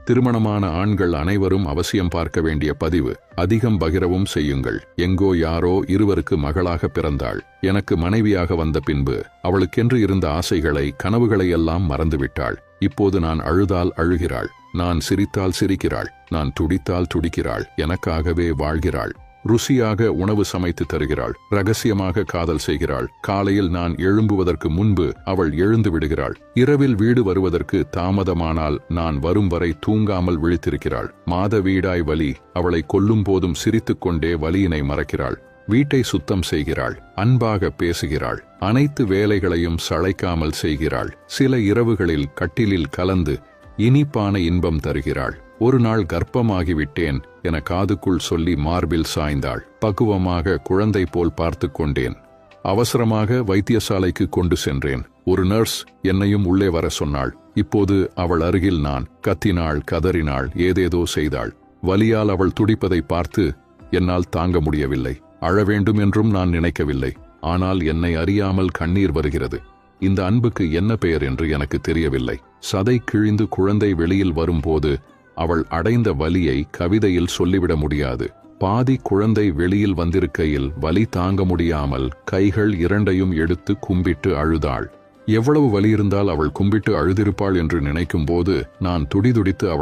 திருமணமான ஆண்கள் அனைவரும் அவசியம் பார்க்க வேண்டிய பதிவு. அதிகம் பகிரவும் செய்யுங்கள். எங்கோ யாரோ இருவருக்கு மகளாக பிறந்தாள். எனக்கு மனைவியாக வந்த பின்பு அவளுக்கென்று இருந்த ஆசைகளை, கனவுகளை எல்லாம் மறந்துவிட்டாள். இப்போது நான் அழுதால் அழுகிறாள், நான் சிரித்தால் சிரிக்கிறாள், நான் துடித்தால் துடிக்கிறாள். எனக்காகவே வாழ்கிறாள். ருசியாக உணவு சமைத்து தருகிறாள். ரகசியமாக காதல் செய்கிறாள். காலையில் நான் எழும்புவதற்கு முன்பு அவள் எழுந்து விடுகிறாள். இரவில் வீடு வருவதற்கு தாமதமானால் நான் வரும் வரை தூங்காமல் விழித்திருக்கிறாள். மாதவீடாய் வலி. அவளை கொல்லும் போதும் சிரித்துக்கொண்டே வலியினை மறக்கிறாள். வீட்டை சுத்தம் செய்கிறாள். அன்பாக பேசுகிறாள். அனைத்து வேலைகளையும் சளைக்காமல் செய்கிறாள். சில இரவுகளில் கட்டிலில் கலந்து இனிப்பான இன்பம் தருகிறாள். ஒரு நாள் கர்ப்பமாகிவிட்டேன் என காதுக்குள் சொல்லி மார்பில் சாய்ந்தாள். பக்குவமாக குழந்தை போல் பார்த்து கொண்டேன். அவசரமாக வைத்தியசாலைக்கு கொண்டு சென்றேன். ஒரு நர்ஸ் என்னையும் உள்ளே வர சொன்னாள். இப்போது அவள் அருகில் நான். கத்தினாள், கதறினாள், ஏதேதோ செய்தாள். வலியால் அவள் துடிப்பதை பார்த்து என்னால் தாங்க முடியவில்லை. அழ வேண்டும் என்றும் நான் நினைக்கவில்லை. ஆனால் என்னை அறியாமல் கண்ணீர் வருகிறது. இந்த அன்புக்கு என்ன பெயர் என்று எனக்கு தெரியவில்லை. சதை கிழிந்து குழந்தை வெளியில் வரும்போது அவள் அடைந்த வலியை கவிதையில் சொல்லிவிட முடியாது. பாதி குழந்தை வெளியில் வந்திருக்கையில் வலி தாங்க முடியாமல் கைகள் இரண்டையும் எடுத்து கும்பிட்டு அழுதாள். எவ்வளவு வலி இருந்தால் அவள் கும்பிட்டு அழுதிருப்பாள் என்று நினைக்கும் போது நான் துடிதுடித்து அவள்